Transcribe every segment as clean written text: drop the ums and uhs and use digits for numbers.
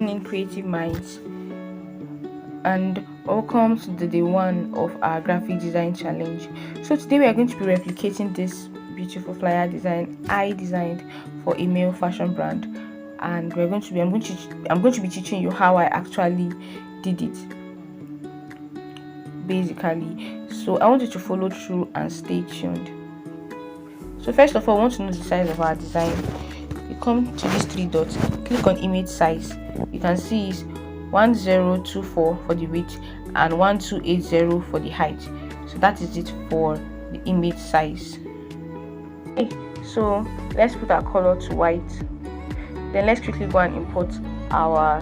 In creative minds, and welcome to the day one of our graphic design challenge. So today we are going to be replicating this beautiful flyer design I designed for a male fashion brand, and I'm going to be teaching you how I actually did it basically. So I want you to follow through and stay tuned. So first of all, I want to know the size of our design. You come to these three dots, click on image size. You can see is 1024 for the width and 1280 for the height. So that is it for the image size. Okay, so let's put our color to white. Then let's quickly go and import our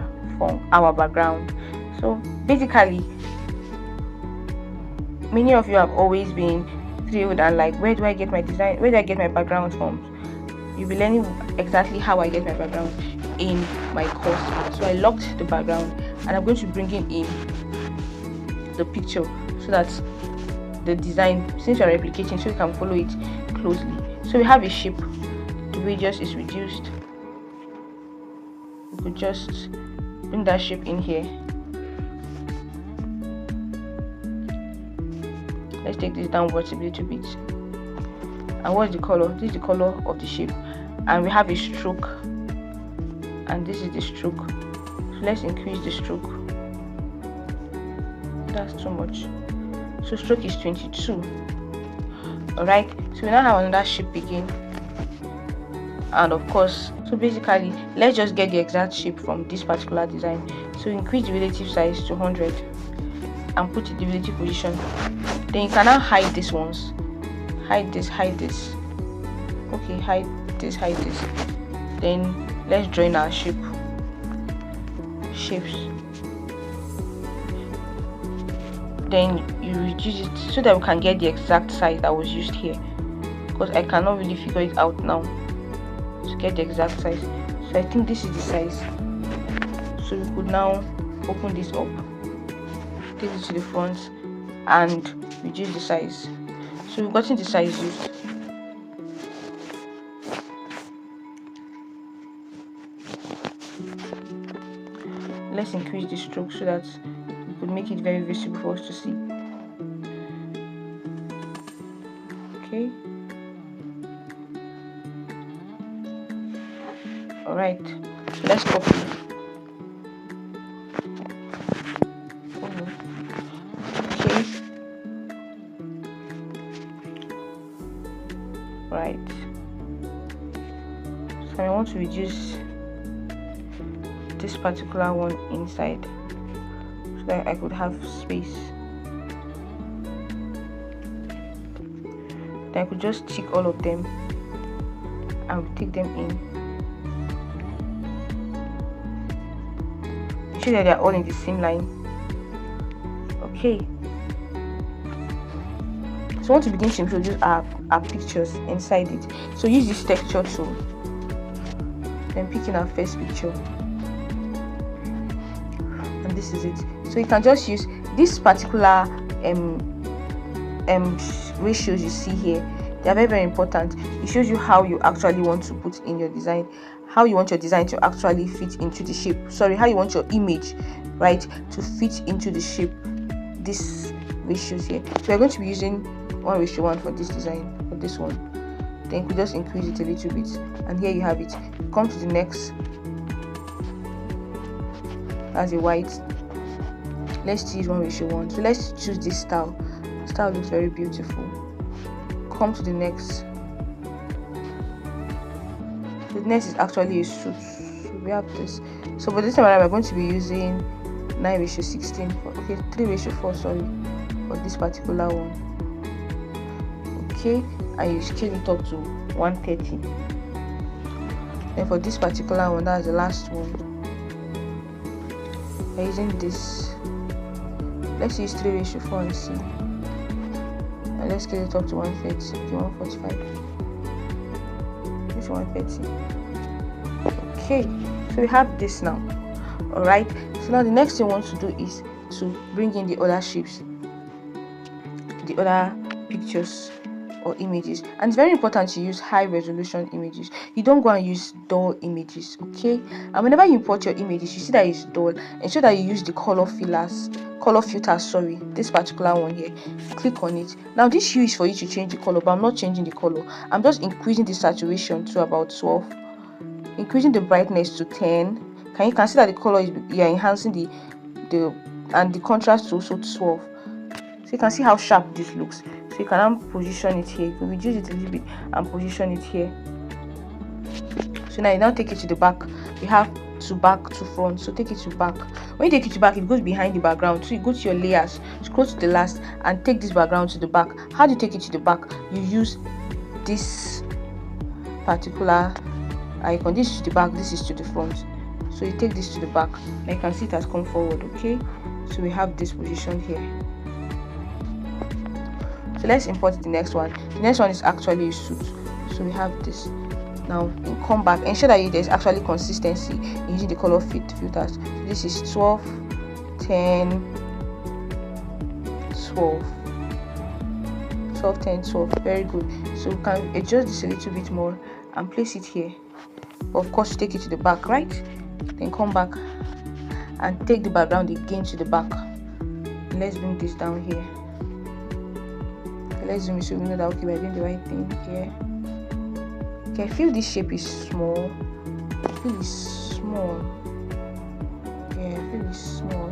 background. So basically, many of you have always been thrilled and like, where do I get my design? Where do I get my background from? You'll be learning exactly how I get my background in my course. So I locked the background and I'm going to bring in the picture so that the design, since you're replicating, so you can follow it closely. So we have a shape, the radius is reduced. We could just bring that shape in here. Let's take this downwards a little bit. And what's the color? This is the color of the shape, and we have a stroke, and this is the stroke. So let's increase the stroke. That's too much. So stroke is 22. Alright, so we now have another shape again, and of course, so basically let's just get the exact shape from this particular design. So increase the relative size to 100 and put it in the relative position. Then you can now hide these ones. Hide this. Okay, hide this. Then let's join our shapes. Then you reduce it so that we can get the exact size that was used here, because I cannot really figure it out now to get the exact size. So I think this is the size. So we could now open this up, take it to the front and reduce the size. So we've gotten the size used. Let's increase the stroke so that we could make it very visible for us to see. Okay. Alright, so let's copy. Okay. Right. So I want to reduce this particular one inside so that I could have space. Then I could just tick all of them and we'll take them in. Make sure that they're all in the same line. Okay. So I want to begin to introduce our pictures inside it. So use this texture tool. Then pick in our first picture. And this is it. So you can just use this particular ratios you see here. They are very, very important. It shows you how you actually want to put in your design, how you want your design to actually fit into the shape. Sorry, how you want your image, right, to fit into the shape. This ratios here. So we're going to be using 1:1 for this design, for this one. Then you could just increase it a little bit, and here you have it. Come to the next. As a white. Let's use 1:1. So let's choose this style. The style looks very beautiful. Come to the next. The next is actually a suit. So we have this. So for this time around, we're going to be using 9:16. Okay, 3:4. Sorry, for this particular one. Okay, and you scale it up to 130. And for this particular one, that's the last one. We're using this. Let's use 3:4 and see. And let's scale it up to 130. Okay, 145. This 130. Okay, so we have this now. Alright, so now the next thing we want to do is to bring in the other shapes, the other pictures. or images, and it's very important to use high resolution images. You don't go and use dull images, okay? And whenever you import your images, you see that it's dull, ensure that you use the color filters, sorry, this particular one here. Click on it. Now this hue is for you to change the color, but I'm not changing the color. I'm just increasing the saturation to about 12, increasing the brightness to 10. You can see that the color is, you're enhancing the and the contrast to also 12. So you can see how sharp this looks. So you can now position it here. You can reduce it a little bit and position it here. So now you now take it to the back. You have to back to front, so take it to back. When you take it to back, it goes behind the background. So you go to your layers, scroll to the last, and take this background to the back. How do you take it to the back? You use this particular icon. This is to the back, this is to the front. So you take this to the back. Now you can see it has come forward, okay? So we have this position here. So let's import the next one. The next one is actually a suit. So we have this. Now in come back, ensure that there's actually consistency in using the color filters. So this is 12, 10, 12, 12, 10, 12. Very good. So we can adjust this a little bit more and place it here. Of course, take it to the back, right? Then come back and take the background again to the back. Let's bring this down here. Let's zoom in so we know that okay, we're doing the right thing here. Okay, I feel this shape is small. I feel it's small. Yeah, I feel it's small.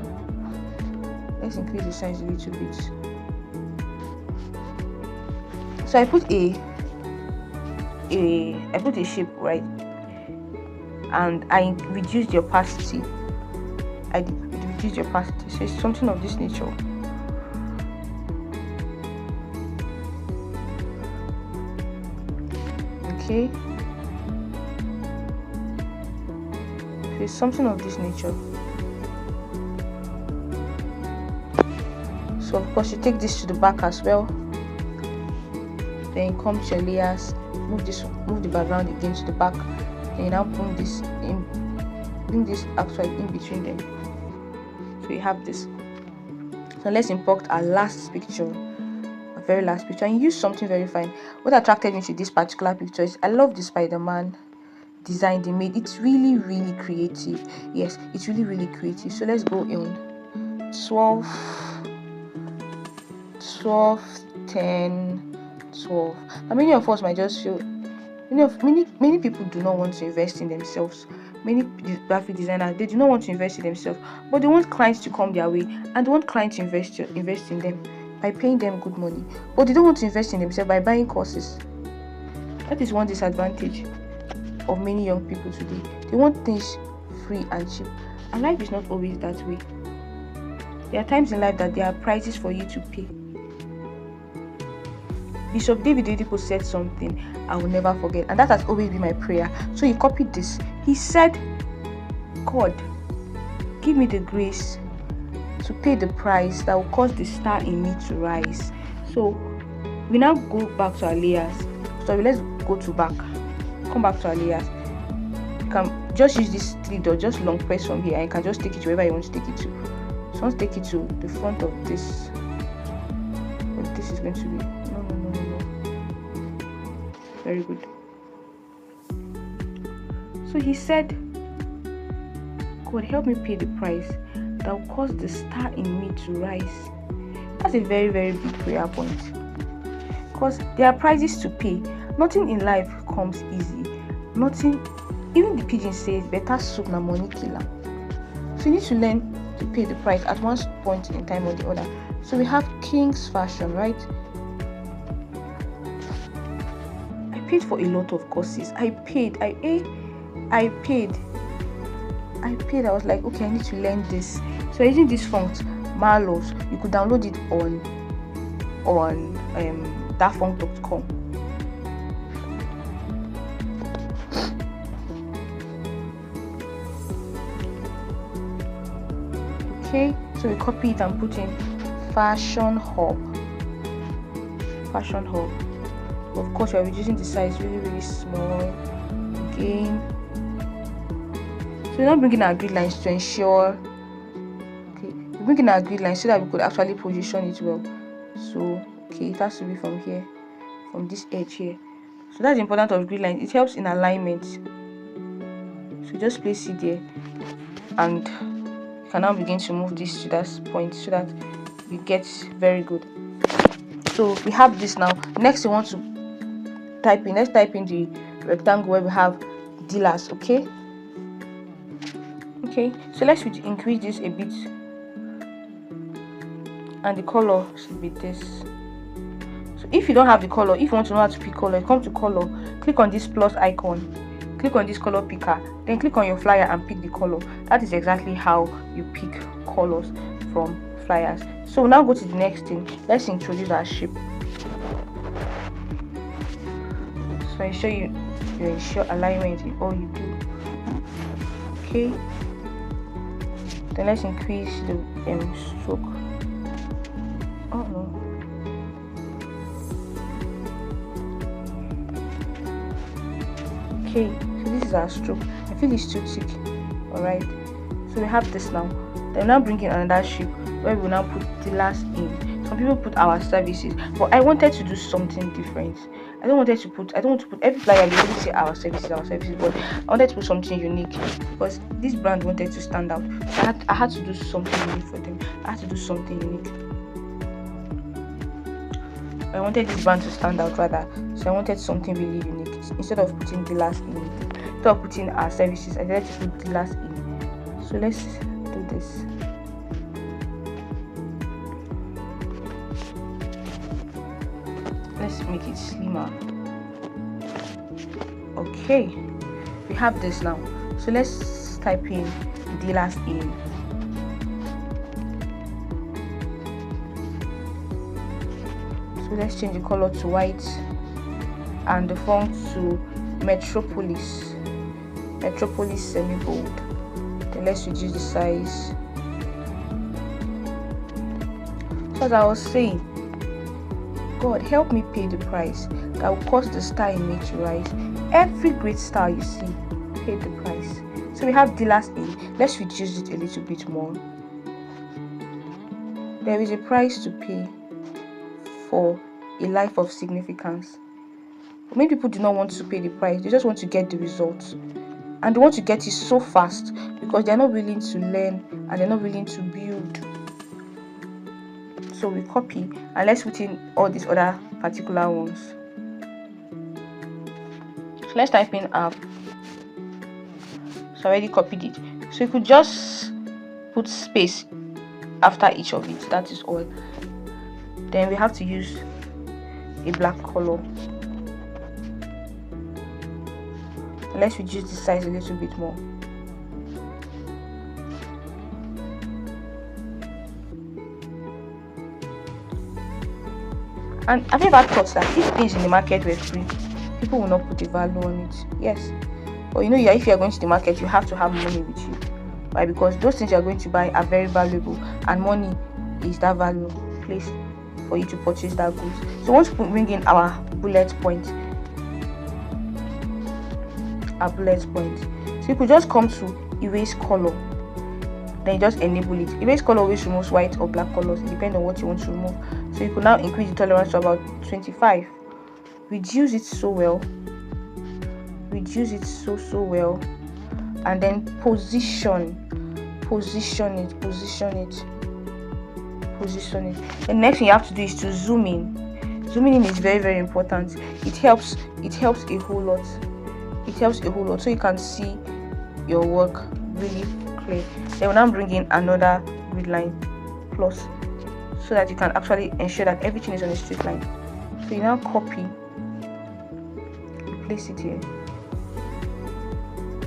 Let's increase the size a little bit. So I put a shape, right? And I reduced the opacity. I reduced the opacity. So it's something of this nature. Okay, it's something of this nature. So of course you take this to the back as well. Then come to your layers, move the background again to the back. Then you now bring this actually in between them. So you have this. So let's import our last picture. Very last picture, and use something very fine. What attracted me to this particular picture is I love the Spider-Man design they made. It's really creative. Yes, it's really creative. So let's go in 12, 10, 12. Now many of us might just feel, many people do not want to invest in themselves. Many graphic designers, they do not want to invest in themselves, but they want clients to come their way, and they want clients to invest in them by paying them good money, but they don't want to invest in themselves by buying courses. That is one disadvantage of many young people today. They want things free and cheap, and life is not always that way. There are times in life that there are prices for you to pay. Bishop David Oyedepo said something I will never forget, and that has always been my prayer. So he copied this. He said, God, give me the grace to pay the price that will cause the star in me to rise. So we now go back to our layers. Sorry, let's go to back. Come back to our layers. You can just use this 3 dot, just long press from here, and you can just take it to wherever you want to take it to. So let's take it to the front of this. What this is going to be. No. Very good. So he said, God, help me pay the price that will cause the star in me to rise. That's a very big prayer point, because there are prices to pay. Nothing in life comes easy. Nothing, even the pigeon says better soup na money killer. So you need to learn to pay the price at one point in time or the other. So we have King's Fashion, right? I paid for a lot of courses. I paid. I was like, okay, I need to learn this. So using this font, Marlos, you could download it on datfont.com. Okay, so we copy it and put in Fashion Hub. Of course, we are reducing the size really small again. So we're not bringing our grid lines to ensure. Okay, we're bringing our grid lines so that we could actually position it well. So okay, it has to be from here. from this edge here. So that's the importance of grid line. It helps in alignment. So just place it there, and you can now begin to move this to that point so that you get very good. So we have this now. Next, we want to type in. Let's type in the rectangle where we have dealers. Okay. So let's increase this a bit, and the color should be this. So if you don't have the color, if you want to know how to pick color, come to color, click on this plus icon, click on this color picker, then click on your flyer and pick the color. That is exactly how you pick colors from flyers. So now go to the next thing. Let's introduce our shape. So ensure you ensure alignment in all you do. Okay, then let's increase the stroke. Oh no. Okay, so this is our stroke. I feel it's too thick. Alright, so we have this now. Then now bring in another shape where we will now put the last in. Some people put our services, but I wanted to do something different. I don't want to put every flyer. They always say our services, but I wanted to put something unique because this brand wanted to stand out. So I had to do something unique for them. I had to do something unique. I wanted this brand to stand out rather, so I wanted something really unique. Instead of putting the last in, instead of putting our services, I decided to put the last in. So let's do this. Let's make it slimmer. Okay, we have this now. So let's type in the last in. So let's change the color to white and the font to Metropolis semi-bold. Then let's reduce the size. So as I was saying, God help me pay the price that will cause the star in me to rise. Every great star you see, pay the price. So we have dealers in. Let's reduce it a little bit more. There is a price to pay for a life of significance. But many people do not want to pay the price. They just want to get the results, and they want to get it so fast because they're not willing to learn and they're not willing to build. So we copy and let's put in all these other particular ones. So let's type in app. So I already copied it. So you could just put space after each of it. That is all. Then we have to use a black color. Let's reduce the size a little bit more. And have you ever thought that if things in the market were free, people will not put a value on it? Yes. But you know, if you are going to the market, you have to have money with you. Why? Because those things you are going to buy are very valuable, and money is that value place for you to purchase that goods. So once we bring in our bullet point, so you could just come to erase color, then you just enable it. Erase color always removes white or black colors. It depends on what you want to remove. So you could now increase the tolerance to about 25. Reduce it so well. Reduce it so well, and then position it. The next thing you have to do is to zoom in. Zooming in is very, very important. It helps a whole lot. So you can see your work really clear. Then we'll now bring in another grid line plus, so that you can actually ensure that everything is on a straight line. So you now copy, you place it here,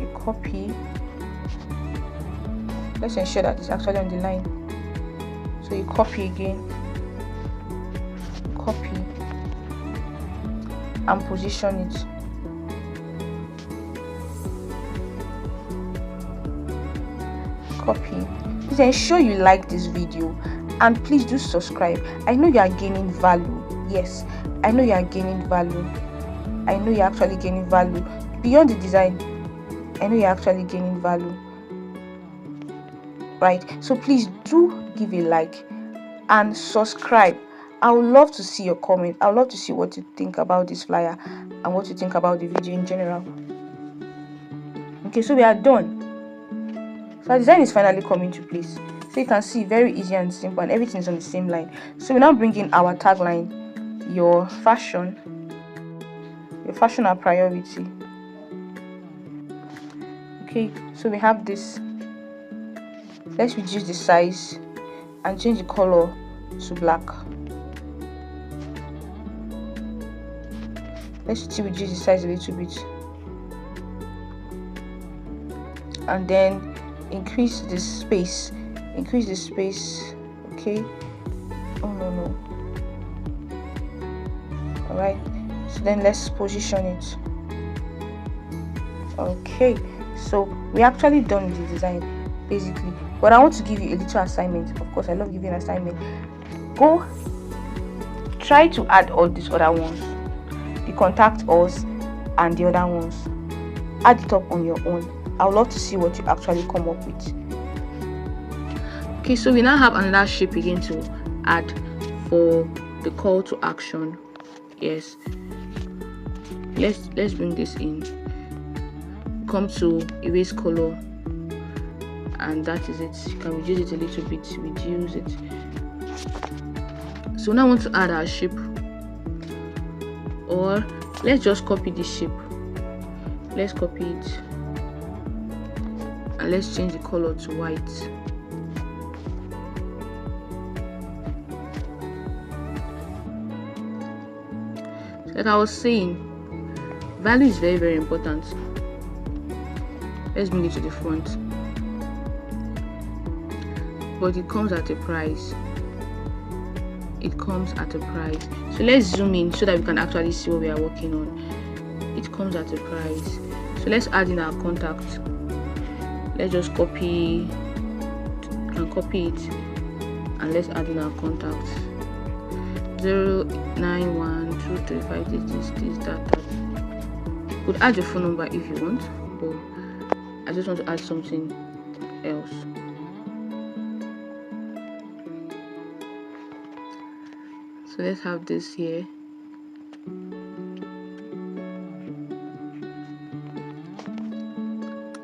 you copy. Let's ensure that it's actually on the line. So you copy again, copy, and position it. Copy. Please ensure you like this video, and please do subscribe. I know you are gaining value. Yes, I know you are gaining value. I know you're actually gaining value beyond the design. I know you're actually gaining value, right? So please do give a like and subscribe, I would love to see your comment. I would love to see what you think about this flyer and what you think about the video in general. Okay, so we are done. So our design is finally coming to place. So you can see, very easy and simple, and everything is on the same line. So we now bring in our tagline: your fashion are priority. Okay, so we have this. Let's reduce the size and change the color to black. Let's still reduce the size a little bit, and then increase the space. Okay. Oh no. All right, so then let's position it. Okay, so we're actually done with the design basically, but I want to give you a little assignment. Of course, I love giving an assignment. Go try to add all these other ones, the contact us and the other ones. Add it up on your own. I would love to see what you actually come up with. Okay, so we now have another shape again to add for the call to action. Yes, let's bring this in. Come to erase color, and that is it. You can reduce it a little bit, reduce it. So now I want to add our shape, or let's just copy this shape. Let's copy it and let's change the color to white. Like I was saying, value is very, very important. Let's bring it to the front, but it comes at a price. So let's zoom in so that we can actually see what we are working on. It comes at a price. So let's add in our contact. Let's just copy it, and let's add in our contact. 0912356 this that. You could add your phone number if you want, but I just want to add something else. So let's have this here.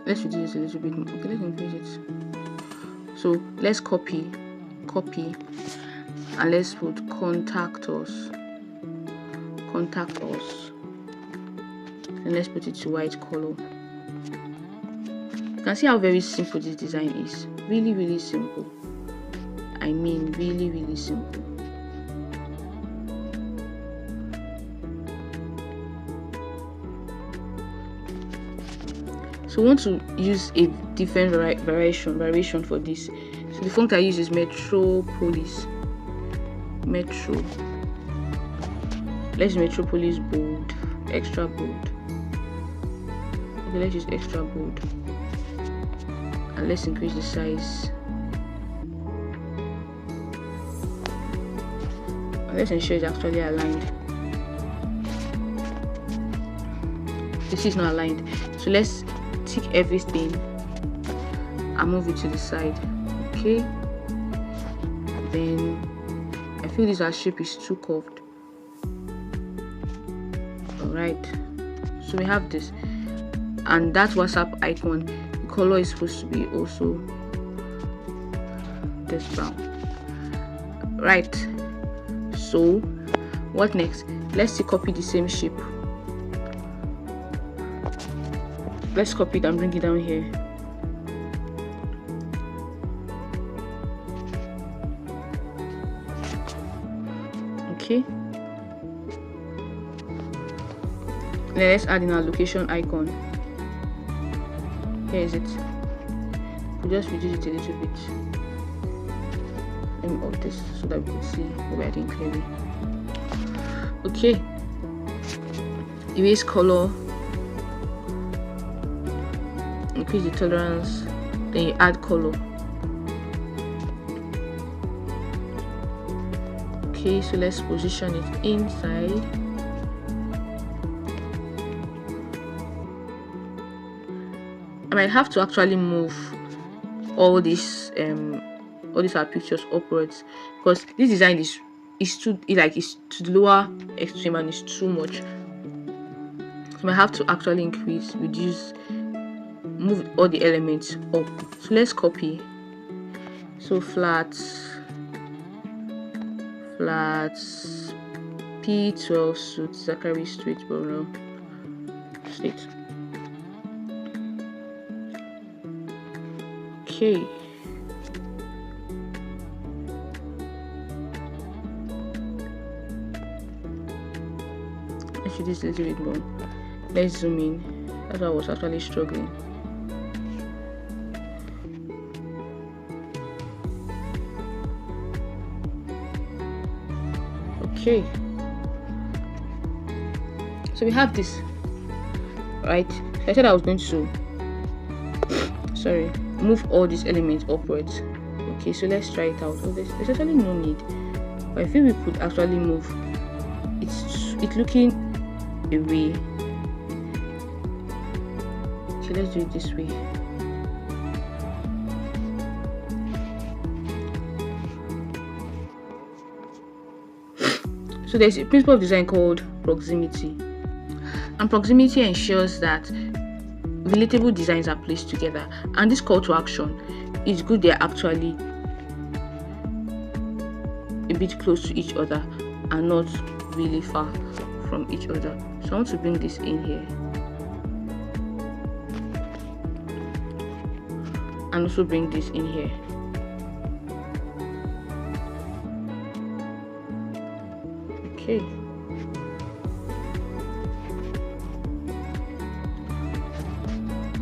Let's reduce it a little bit more. Okay, let's increase it. So let's copy, and let's put contact us, and let's put it to white color. You can see how very simple this design is. Really, really simple. I mean, really, really simple. So we want to use a different variation for this. So the font I use is Metropolis. Let's use Metropolis bold, extra bold. Okay, let's use extra bold, and let's increase the size. And let's ensure it's actually aligned. This is not aligned, so let's tick everything and move it to the side. Okay, then I feel this our shape is too curved. Alright, so we have this, and that WhatsApp icon, the color is supposed to be also this brown. Right, so what next? Let's see, copy the same shape. Let's copy it and bring it down here. Okay, then let's add in our location icon. Here is it. We'll just reduce it a little bit. Let me off this so that we can see what we are doing clearly. Okay, erase color, increase the tolerance, then you add color. Okay, so let's position it inside. I might have to actually move all these our pictures upwards, because this design is it's to the lower extreme and it's too much. So I have to actually reduce, move all the elements up. So let's copy. So flat P12 suit Zachary Street Borough State. Okay. Let's do this a little bit more. Let's zoom in. That's why I was actually struggling. Okay. So we have this, right? I said I was going to move all these elements upwards. Okay, so let's try it out. Oh, there's actually no need, but I feel we could actually move. It's looking away. So let's do it this way. So there's a principle of design called proximity, and proximity ensures that relatable designs are placed together, and this call to action is good. They're actually a bit close to each other and not really far from each other. So I want to bring this in here and also bring this in here. Okay.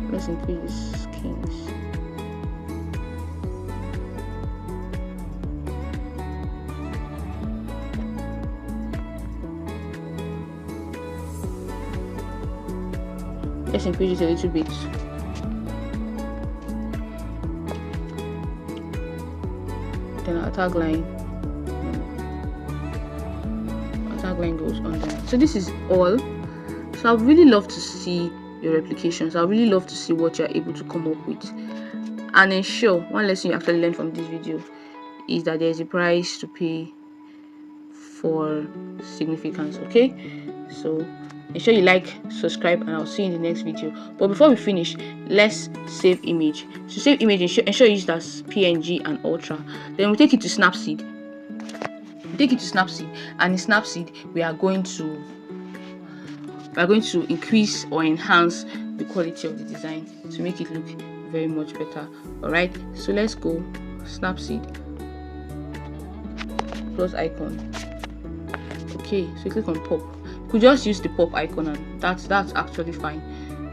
Let's increase the skins. Let's increase it a little bit. Then our tagline. Line goes on there. So this is all. So I would really love to see your replications. I would really love to see what you're able to come up with. And ensure one lesson you actually learned from this video is that there is a price to pay for significance. Okay, so ensure you like, subscribe, and I'll see you in the next video. But before we finish, let's save image. So save image, ensure you use that PNG and Ultra. Then we take it to Snapseed. And in Snapseed we are going to increase or enhance the quality of the design to make it look very much better. All right, so let's go Snapseed plus icon. Okay, so click on pop. You could just use the pop icon and that's actually fine.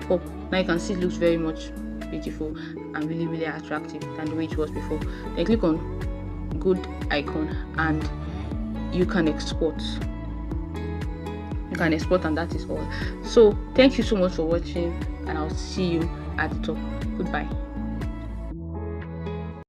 Pop. Now you can see it looks very much beautiful and really attractive than the way it was before. Then click on good icon and you can export, and that is all. So thank you so much for watching, and I'll see you at the top. Goodbye.